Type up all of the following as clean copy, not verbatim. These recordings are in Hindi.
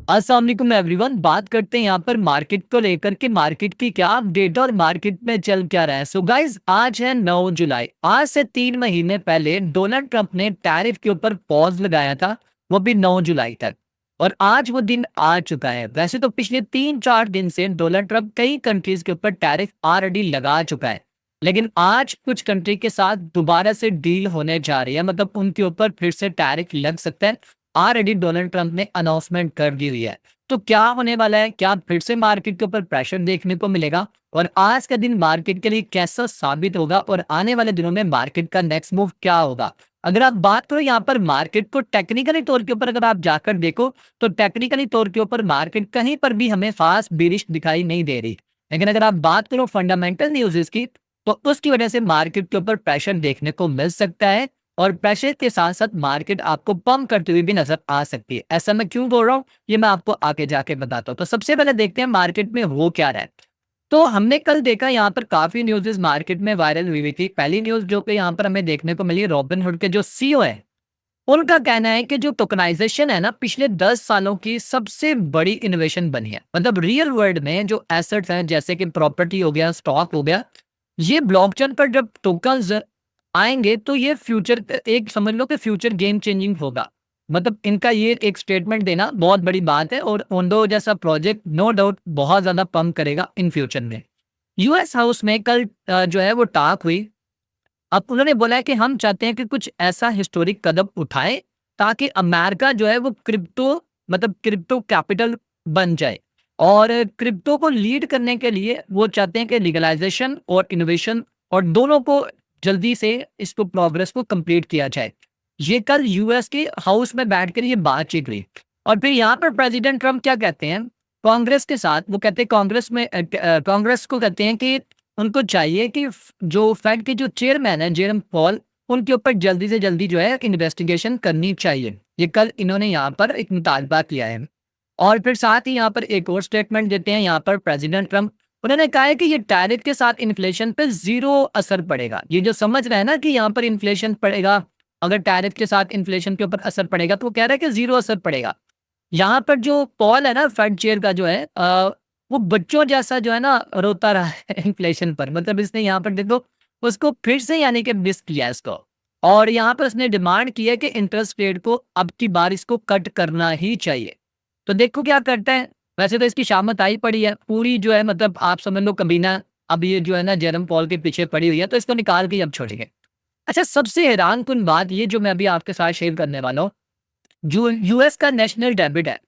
अस्सलाम वालेकुम एवरीवन। बात करते हैं यहाँ पर मार्केट को लेकर के, मार्केट की क्या अपडेट और मार्केट में चल क्या रहा है। सो गाइज, आज है 9 जुलाई। आज से 3 महीने पहले डोनाल्ड ट्रंप ने टैरिफ के ऊपर पॉज लगाया था, वो भी 9 जुलाई तक। और आज वो दिन आ चुका है। वैसे तो पिछले 3-4 दिन से डोनाल्ड ट्रंप कई कंट्रीज के ऊपर टैरिफ ऑलरेडी लगा चुका है, लेकिन आज कुछ कंट्री के साथ दोबारा से डील होने जा रही है, मतलब उनके ऊपर फिर से टैरिफ लग सकता है। ऑलरेडी डोनाल्ड ट्रंप ने अनाउंसमेंट कर दी हुई है। तो क्या होने वाला है, क्या फिर से मार्केट के ऊपर प्रेशर देखने को मिलेगा और आज का दिन मार्केट के लिए कैसा साबित होगा और आने वाले दिनों में मार्केट का नेक्स्ट मूव क्या होगा। अगर आप बात करो यहाँ पर मार्केट को टेक्निकली तौर के ऊपर, अगर आप जाकर देखो तो टेक्निकली तौर के ऊपर मार्केट कहीं पर भी हमें फास्ट बेरिश दिखाई नहीं दे रही। लेकिन अगर आप बात करो फंडामेंटल न्यूज़ की, तो उसकी वजह से मार्केट के ऊपर प्रेशर देखने को मिल सकता है और प्रेशर के साथ साथ मार्केट आपको पंप करती हुई भी नजर आ सकती है। ऐसा मैं क्यों बोल रहा हूँ, ये मैं आपको आगे जाके बताता हूँ। तो सबसे पहले देखते हैं मार्केट में हो क्या रहा है। तो हमने कल देखा यहाँ पर काफी न्यूज़ मार्केट में वायरल हुई थी। पहली न्यूज जो कि यहाँ पर हमें देखने को मिली, रॉबिनहुड के जो सीईओ है, उनका कहना है कि जो टोकनाइजेशन है ना, पिछले 10 सालों की सबसे बड़ी इनोवेशन बनी है। मतलब रियल वर्ल्ड में जो एसेट्स हैं, जैसे कि प्रॉपर्टी हो गया, स्टॉक हो गया, ये ब्लॉकचेन पर जब टोकन्स आएँगे तो ये फ्यूचर एक समझ लो कि फ्यूचर गेम चेंजिंग होगा। मतलब इनका ये एक स्टेटमेंट देना बहुत बड़ी बात है और ओंडो जैसा प्रोजेक्ट नो डाउट बहुत ज़्यादा पंप करेगा इन फ्यूचर में। यूएस हाउस में कल जो है वो टॉक हुई। अब उन्होंने बोला है कि हम चाहते हैं कि कुछ ऐसा हिस्टोरिक कदम उठाएँ ताकि अमेरिका जो है वो क्रिप्टो कैपिटल बन जाए। और क्रिप्टो को लीड करने के लिए वो चाहते हैं कि लीगलाइजेशन और इनोवेशन और दोनों को जल्दी से इसको प्रोग्रेस को कंप्लीट किया जाए। ये कल यूएस के हाउस में बैठकर ये बातचीत हुई। और फिर यहाँ पर प्रेसिडेंट ट्रम्प क्या कहते हैं कांग्रेस के साथ, वो कहते हैं कांग्रेस को कहते हैं कि उनको चाहिए कि जो फेड के जो चेयरमैन है जेरम पॉल, उनके ऊपर जल्दी से जल्दी जो है इन्वेस्टिगेशन करनी चाहिए। ये कल इन्होंने यहाँ पर एक मुतालबा किया है। और फिर साथ ही यहाँ पर एक और स्टेटमेंट देते हैं यहाँ पर प्रेसिडेंट ट्रम्प। उन्होंने कहा है कि ये टैरिफ के साथ इन्फ्लेशन पे जीरो असर पड़ेगा। ये जो समझ रहे हैं ना कि यहाँ पर इन्फ्लेशन पड़ेगा, अगर टैरिफ के साथ इन्फ्लेशन के ऊपर असर पड़ेगा, तो वो कह रहा है कि जीरो असर पड़ेगा। यहाँ पर जो पॉल है ना, फेड चेयर का जो है, वो बच्चों जैसा जो है ना रोता रहा है इन्फ्लेशन पर। मतलब इसने यहाँ पर देखो उसको फिर से यानी कि मिस किया इसको। और यहाँ पर उसने डिमांड की है कि इंटरेस्ट रेट को अब की बार इसको कट करना ही चाहिए। तो देखो क्या करता है। वैसे तो इसकी शामत आई पड़ी है पूरी जो है, मतलब आप समझ लो कमीना अब ये जो है ना जेरम पॉल के पीछे पड़ी हुई है, तो इसको निकाल के अब छोड़ेंगे। अच्छा, सबसे हैरान कुन बात ये जो मैं अभी आपके साथ शेयर करने वाला हूँ, जो यूएस का नेशनल डेबिट है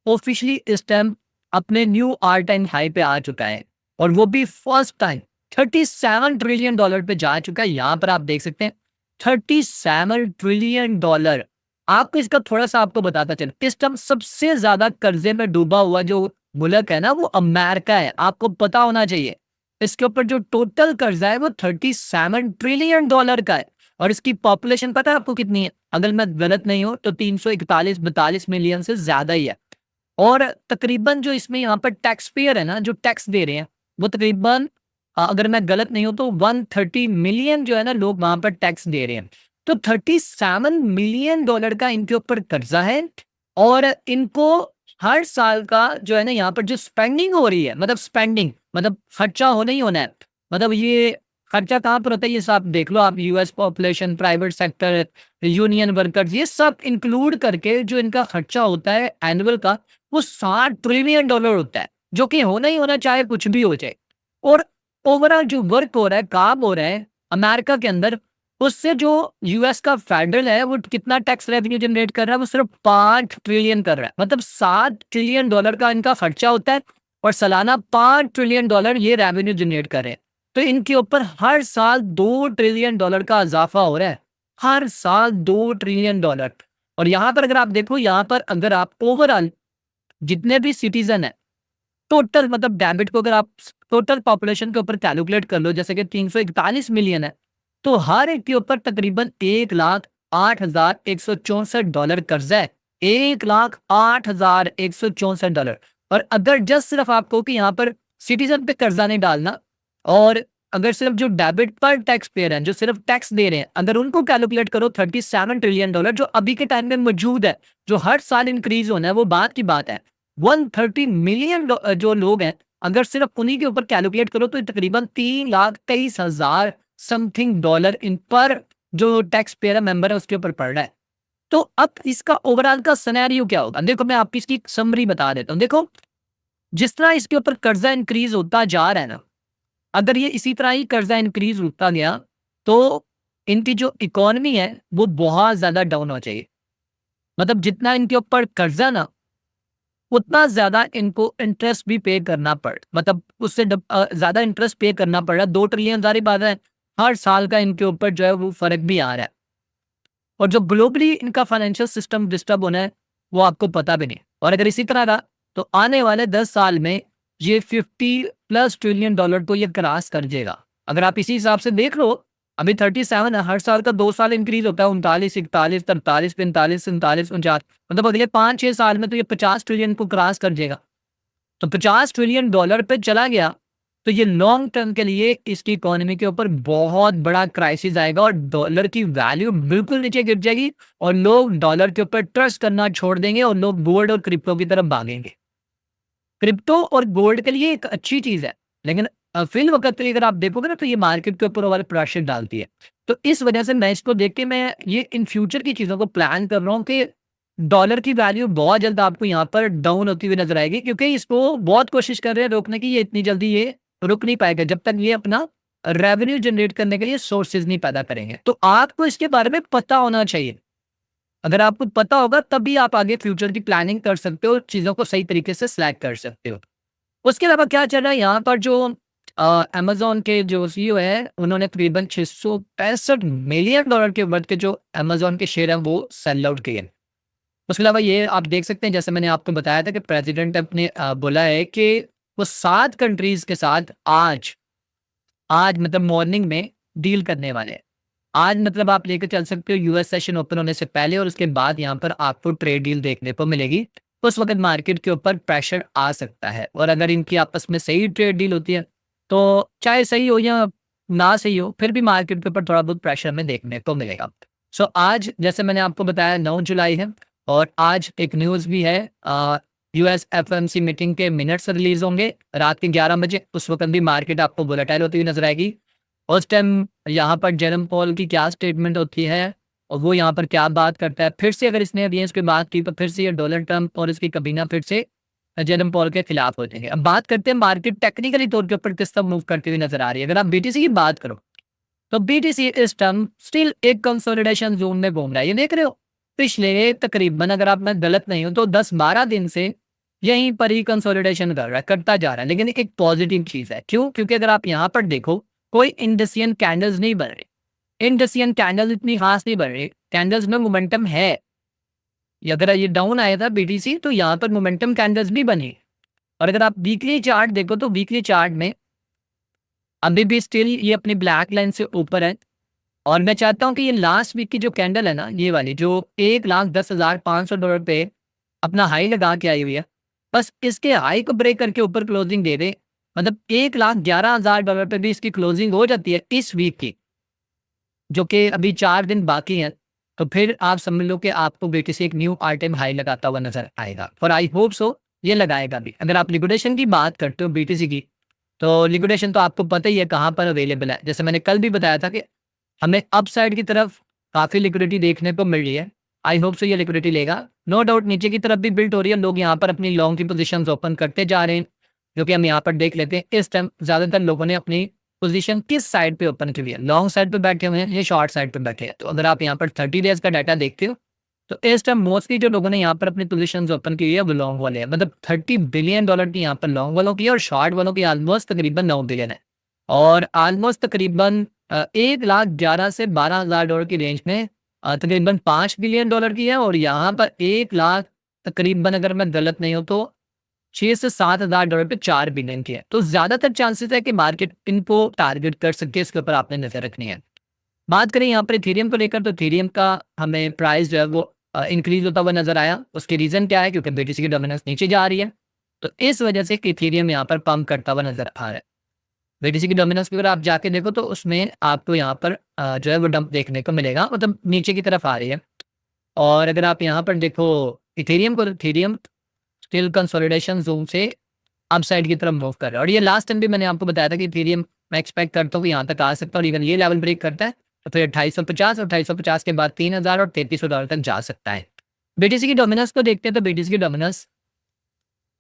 ऑफिशियली इस टाइम अपने न्यू ऑल टाइम हाई पे आ चुका है। और वो भी फर्स्ट टाइम $37 ट्रिलियन पे जा चुका है। यहाँ पर आप देख सकते हैं $37 ट्रिलियन। आपको इसका थोड़ा सा आपको बताता चले, इस टाइम सबसे ज्यादा कर्जे में डूबा हुआ जो मुल्क है ना, वो अमेरिका है। आपको पता होना चाहिए इसके ऊपर जो टोटल कर्जा है वो $37 ट्रिलियन का है। और इसकी पॉपुलेशन पता है आपको कितनी है? अगर मैं गलत नहीं हूं तो 341-42 मिलियन से ज्यादा ही है। और तकरीबन जो इसमें यहाँ पर टैक्स पेयर है ना, जो टैक्स दे रहे हैं, वो तकरीबन अगर मैं गलत नहीं हूं तो 130 मिलियन जो है ना लोग वहां पर टैक्स दे रहे हैं। तो $37 मिलियन का इनके ऊपर कर्जा है। और इनको हर साल का जो है ना यहाँ पर जो स्पेंडिंग हो रही है, मतलब स्पेंडिंग मतलब खर्चा होना ही होना है। मतलब ये खर्चा कहाँ पर होता है, ये सब देख लो आप। US population, private sector, union workers, ये सब इंक्लूड करके जो इनका खर्चा होता है एनुअल का, वो $60 ट्रिलियन होता है, जो कि होना ही होना चाहे कुछ भी हो जाए। और ओवरऑल जो वर्क हो रहा है, काम हो रहा है अमेरिका के अंदर, उससे जो यूएस का फेडरल है वो कितना टैक्स रेवेन्यू जनरेट कर रहा है, वो सिर्फ 5 ट्रिलियन कर रहा है। मतलब $7 ट्रिलियन का इनका खर्चा होता है और सालाना $5 ट्रिलियन ये रेवेन्यू जनरेट कर रहे हैं। तो इनके ऊपर हर साल $2 ट्रिलियन का इजाफा हो रहा है। हर साल $2 ट्रिलियन। और यहाँ पर अगर आप देखो, यहाँ पर अगर आप ओवरऑल जितने भी सिटीजन है टोटल, मतलब डेबिट को अगर आप टोटल पॉपुलेशन के ऊपर कैलकुलेट कर लो, जैसे कि 341 मिलियन है, तो हर एक के ऊपर तकरीबन $1,08,164 कर्जा है। $1,08,164। और अगर जस्ट सिर्फ आपको कि यहाँ पर सिटीजन पे कर्जा नहीं डालना, और अगर सिर्फ जो डेबिट पर टैक्स पेयर हैं, जो सिर्फ टैक्स दे रहे हैं, अगर उनको कैलकुलेट करो, $37 ट्रिलियन जो अभी के टाइम में मौजूद है, जो हर साल इंक्रीज होना है, वो बात की बात है। 130 मिलियन जो लोग हैं, अगर सिर्फ उन्हीं के ऊपर कैलकुलेट करो तो तकरीबन 3,23,000 समथिंग डॉलर इन पर जो टैक्स पेयर मेंबर है उसके ऊपर पड़ रहा है। तो अब इसका ओवरऑल का सिनेरियो क्या होगा? देखो मैं आपकी इसकी समरी बता देता हूँ। देखो, जिस तरह इसके ऊपर कर्जा इंक्रीज होता जा रहा है ना, अगर ये इसी तरह ही कर्जा इंक्रीज होता गया तो इनकी जो इकोनॉमी है वो बहुत ज्यादा डाउन हो जाएगी। मतलब जितना इनके ऊपर कर्जा ना, उतना ज़्यादा इनको इंटरेस्ट भी पे करना मतलब उससे ज़्यादा इंटरेस्ट पे करना पड़ रहा है। 2 ट्रिलियन ज़ाहिर बात है, हर साल का इनके ऊपर जो है वो फ़र्क भी आ रहा है। और जो ग्लोबली इनका फाइनेंशियल सिस्टम डिस्टर्ब होना है, वो आपको पता भी नहीं। और अगर इसी तरह रहा, तो आने वाले 10 साल में ये 50 प्लस ट्रिलियन डॉलर को ये क्रॉस कर जाएगा। अगर आप इसी हिसाब से देख लो, अभी 37 है, हर साल का 2 साल इंक्रीज़ होता है, 39, 41, 43, 45, 47, 49, मतलब अगले 5-6 साल में तो ये 50 ट्रिलियन को क्रॉस कर जाएगा। तो 50 ट्रिलियन डॉलर पे चला गया, तो ये लॉन्ग टर्म के लिए इसकी इकोनॉमी के ऊपर बहुत बड़ा क्राइसिस आएगा और डॉलर की वैल्यू बिल्कुल नीचे गिर जाएगी और लोग डॉलर के ऊपर ट्रस्ट करना छोड़ देंगे और लोग गोल्ड और क्रिप्टो की तरफ भागेंगे। क्रिप्टो और गोल्ड के लिए एक अच्छी चीज़ है, लेकिन फिल वक़्त पे अगर आप देखोगे ना तो ये मार्केट के ऊपर ओवर प्रेशर डालती है। तो इस वजह से मैं इसको देख के मैं ये इन फ्यूचर की चीज़ों को प्लान कर रहा हूँ कि डॉलर की वैल्यू बहुत जल्द आपको यहाँ पर डाउन होती हुई नज़र आएगी, क्योंकि इसको बहुत कोशिश कर रहे हैं रोकने की, ये इतनी जल्दी ये रुक नहीं पाएगा जब तक ये अपना रेवेन्यू जनरेट करने के लिए सोर्सेज़ नहीं पैदा करेंगे। तो आपको इसके बारे में पता होना चाहिए। अगर आपको पता होगा तभी आप आगे फ्यूचर की प्लानिंग कर सकते हो, चीज़ों को सही तरीके से सिलेक्ट कर सकते हो। उसके अलावा क्या चल रहा है यहाँ पर, जो अमेज़न के जो सीईओ है, उन्होंने तकरीबन 665 मिलियन डॉलर के वर्थ के जो अमेज़न के शेयर हैं वो सेल आउट किए हैं। उसके अलावा ये आप देख सकते हैं, जैसे मैंने आपको बताया था कि प्रेसिडेंट अपने बोला है कि वो 7 कंट्रीज़ के साथ आज आज मतलब मॉर्निंग में डील करने वाले हैं। आज मतलब आप लेके चल सकते हो यूएस सेशन ओपन होने से पहले और उसके बाद यहाँ पर आपको ट्रेड डील देखने को मिलेगी। उस वक़्त मार्केट के ऊपर प्रेशर आ सकता है और अगर इनकी आपस में सही ट्रेड डील होती है, तो चाहे सही हो या ना सही हो, फिर भी मार्केट के ऊपर थोड़ा बहुत प्रेशर हमें देखने को मिलेगा। सो आज जैसे मैंने आपको बताया 9 जुलाई है और आज एक न्यूज़ भी है, यूएस एफओएमसी मीटिंग के मिनट्स रिलीज़ होंगे रात के 11 बजे। उस वक़्त भी मार्केट आपको वोलेटाइल होती हुई नज़र आएगी। उस टाइम यहाँ पर जेरम पॉल की क्या स्टेटमेंट होती है और वो यहाँ पर क्या बात करता है, फिर से अगर इसने अगेंस्ट पे बात की तो फिर से ये डोनाल्ड ट्रंप और इसकी कबीना फिर से जेरम पॉल के खिलाफ हो जाएंगे। अब बात करते हैं मार्केट टेक्निकली तौर के ऊपर किस तरह मूव करती हुई नजर आ रही है। अगर आप बीटीसी की बात करो तो बीटीसी इस टाइम स्टिल एक कंसोलिडेशन जोन में घूम रहा है। ये देख रहे हो, पिछले तकरीबन अगर आप मैं गलत नहीं हूं तो 10-12 दिन से यहीं पर ही कंसोलिडेशन कर रहा है, करता जा रहा है। लेकिन एक पॉजिटिव चीज है, क्यों? क्योंकि अगर आप यहाँ पर देखो, कोई इंडसियन कैंडल्स नहीं बन रही, इंडसियन कैंडल्स इतनी खास नहीं बन रही, कैंडल्स में मोमेंटम है। ये अगर ये डाउन आया था बीटीसी तो यहाँ पर मोमेंटम कैंडल्स भी बनी। और अगर आप वीकली चार्ट देखो तो वीकली चार्ट में अभी भी स्टिल ये अपनी ब्लैक लाइन से ऊपर है और मैं चाहता हूँ कि ये लास्ट वीक की जो कैंडल है ना, ये वाली जो 1,10,500 डॉलर पे अपना हाई लगा के आई हुई है, बस इसके हाई को ब्रेक करके ऊपर क्लोजिंग दे दे, मतलब 1,11,000 डॉलर पे भी इसकी क्लोजिंग हो जाती है इस वीक की, जो कि अभी 4 दिन बाकी हैं, तो फिर आप समझ लो कि आपको बीटीसी एक न्यू ऑल टाइम हाई लगाता हुआ नजर आएगा और आई होप सो ये लगाएगा भी। अगर आप लिक्विडेशन की बात करते हो बीटीसी की, तो लिक्विडेशन तो आपको पता ही है कहाँ पर अवेलेबल है। जैसे मैंने कल भी बताया था कि हमें अपसाइड की तरफ काफ़ी लिक्विडिटी देखने को मिल रही है। आई होप सो ये लिक्विडिटी लेगा। नो डाउट नीचे की तरफ भी बिल्ड हो रही है, लोग यहाँ पर अपनी लॉन्ग की पोजीशंस ओपन करते जा रहे हैं, जो कि हम यहाँ पर देख लेते हैं। इस टाइम ज़्यादातर लोगों ने अपनी पोजीशन किस साइड पे ओपन की है, लॉन्ग साइड पे बैठे हुए हैं या शॉर्ट साइड पे बैठे हैं। तो अगर आप यहाँ पर 30 डेज का डाटा देखते हो, तो इस टाइम मोस्टली जो लोगों ने यहाँ पर अपनी पोजीशंस ओपन की है वो लॉन्ग वाले हैं, मतलब 30 बिलियन डॉलर की यहाँ पर लॉन्ग वालों की है और शॉर्ट वालों की ऑलमोस्ट तकरीबन 9 बिलियन है और ऑलमोस्ट तकरीबन 1,11,000 से 12,000 डॉलर की रेंज में तकरीबन 5 बिलियन डॉलर की है और यहाँ पर 1 लाख तकरीबन, अगर मैं गलत नहीं हूँ तो 6 से 7,000 डॉलर पे 4 बिलियन की है। तो ज़्यादातर चांसेस है कि मार्केट इनको टारगेट कर सकती है, इसके ऊपर आपने नजर रखनी है। बात करें यहाँ पर इथेरियम को लेकर, तो इथेरियम का हमें प्राइस जो है वो इंक्रीज होता हुआ नजर आया। उसके रीज़न क्या है? क्योंकि बीटीसी की डोमिनेंस नीचे जा रही है, तो इस वजह से इथेरियम यहाँ पर पंप करता हुआ नजर आ रहा है। बीटीसी की डोमिनेंस पे अगर आप जाके देखो तो उसमें आपको यहाँ पर जो है वो डंप देखने को मिलेगा, मतलब नीचे की तरफ आ रही है। और अगर आप यहाँ पर देखो इथेरियम को, इथेरियम स्टिल कंसोलिडेशन जोन से अपसाइड की तरफ मूव कर रहा है। और ये लास्ट टाइम भी मैंने आपको बताया था कि इथेरियम मैं एक्सपेक्ट करता हूँ कि यहाँ तक आ सकता है, और इवन ये लेवल ब्रेक करता है तो फिर 2850 और 2850 के बाद 3000 और $3300 तक जा सकता है। बीटीसी की डोमिनेंस को देखते हैं तो बीटीसी की डोमिनेंस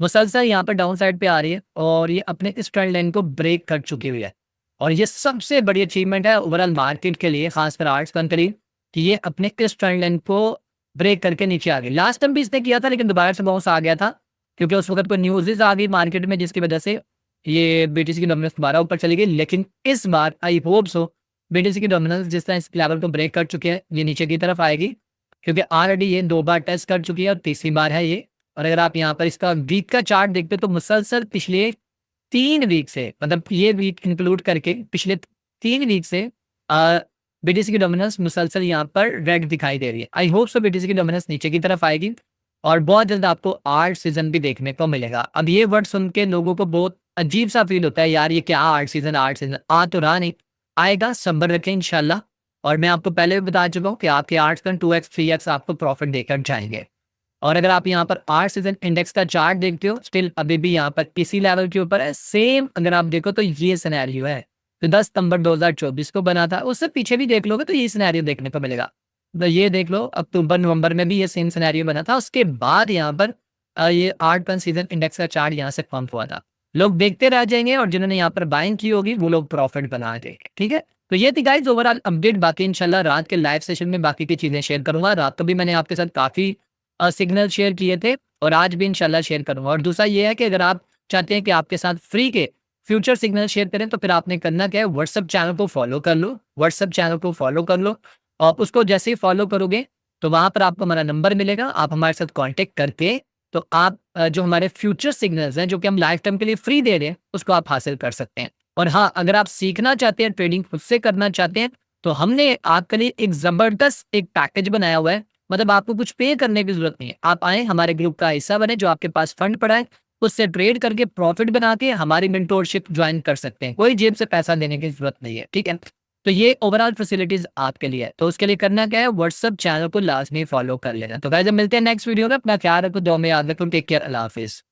मुसलसल यहाँ पर डाउन साइड पे आ रही है और ये अपने इस ट्रेंड लाइन को ब्रेक कर चुकी हुई है। और ये सबसे बड़ी अचीवमेंट है ओवरऑल मार्केट के लिए, खासकर आर्ट्स कंट्री, कि ये अपने इस ट्रेंड लाइन को ब्रेक करके नीचे आ गई। लास्ट टाइम भी इसने किया था लेकिन दोबारा से बाउंस आ गया था क्योंकि उस वक्त कोई न्यूज़ आ गई मार्केट में जिसकी वजह से ये बीटीसी की डोमिनेंस दोबारा ऊपर चली गई। लेकिन इस बार आई होप सो बीटीसी की डोमिनेंस जिस तरह इस लेवल को ब्रेक कर चुकी है ये नीचे की तरफ आएगी, क्योंकि ऑलरेडी ये 2 बार टेस्ट कर चुकी है और तीसरी बार है ये। और अगर आप यहाँ पर इसका वीक का चार्ट देखते हो तो मुसलसल पिछले 3 वीक से, मतलब ये वीक इंक्लूड करके पिछले 3 वीक से बीटीसी की डोमिनेंस मुसलसल यहाँ पर रेड दिखाई दे रही है। आई होप सो बीटीसी की डोमिनेंस नीचे की तरफ आएगी और बहुत जल्द आपको आर्ट सीजन भी देखने को मिलेगा। अब ये वर्ड सुन के लोगों को बहुत अजीब सा फील होता है, यार ये क्या आर्ट सीजन आ तो रहा नहीं, आएगा, सब्र रखें इंशाल्लाह। और मैं आपको पहले भी बता चुका हूँ कि आपके आर्ट्स का 2x 3x आपको प्रॉफिट देकर जाएंगे। और अगर आप यहाँ पर आर्ट सीजन इंडेक्स का चार्ट देखते हो स्टिल अभी भी यहाँ पर इसी लेवल के ऊपर है सेम। अगर आप देखो तो ये सिनेरियो है तो 10 सितंबर 2024 को बना था, उससे पीछे भी देख लोगे तो ये सिनेरियो देखने को मिलेगा। तो ये देख लो अक्टूबर नवंबर में भी ये सेम सिनेरियो बना था, उसके बाद यहाँ पर ये आर्ट पेन सीजन इंडेक्स का चार्ट यहाँ से पंप हुआ था। लोग देखते रह जाएंगे और जिन्होंने यहाँ पर बाइंग की होगी वो लोग प्रॉफिट बना देंगे। ठीक है, तो ये थी गाइस ओवरऑल अपडेट। बाकी इंशाल्लाह रात के लाइव सेशन में बाकी की चीजें शेयर करूंगा। रात को भी मैंने आपके साथ काफी सिग्नल शेयर किए थे और आज भी इंशाल्लाह शेयर करूंगा। और दूसरा ये है कि अगर आप चाहते हैं कि आपके साथ फ्री के फ्यूचर सिग्नल शेयर करें तो फिर आपने करना क्या है, व्हाट्सएप चैनल को फॉलो कर लो। व्हाट्सएप चैनल को फॉलो कर लो और उसको जैसे ही फॉलो करोगे तो वहां पर आपको हमारा नंबर मिलेगा। आप हमारे साथ कांटेक्ट करके तो आप जो हमारे फ्यूचर सिग्नल्स हैं जो कि हम लाइफ टाइम के लिए फ्री दे रहे हैं उसको आप हासिल कर सकते हैं। और हाँ, अगर आप सीखना चाहते हैं, ट्रेडिंग खुद से करना चाहते हैं तो हमने आपके लिए एक जबरदस्त एक पैकेज बनाया हुआ है। मतलब आपको कुछ पे करने की जरूरत नहीं है, आप आए हमारे ग्रुप का हिस्सा बने, जो आपके पास फंड पड़ा है उससे ट्रेड करके प्रॉफिट बना के हमारी मेंटोरशिप ज्वाइन कर सकते हैं। कोई जेब से पैसा देने की जरूरत नहीं है। ठीक है, तो ये ओवरऑल फैसिलिटीज आपके लिए है। तो उसके लिए करना क्या है, व्हाट्सएप चैनल को लाजमी फॉलो कर लेना। तो गाइस मिलते हैं नेक्स्ट वीडियो में। अपना ख्याल रखो, दुआ में याद रखो, टेक केयर, अल्लाह हाफिज।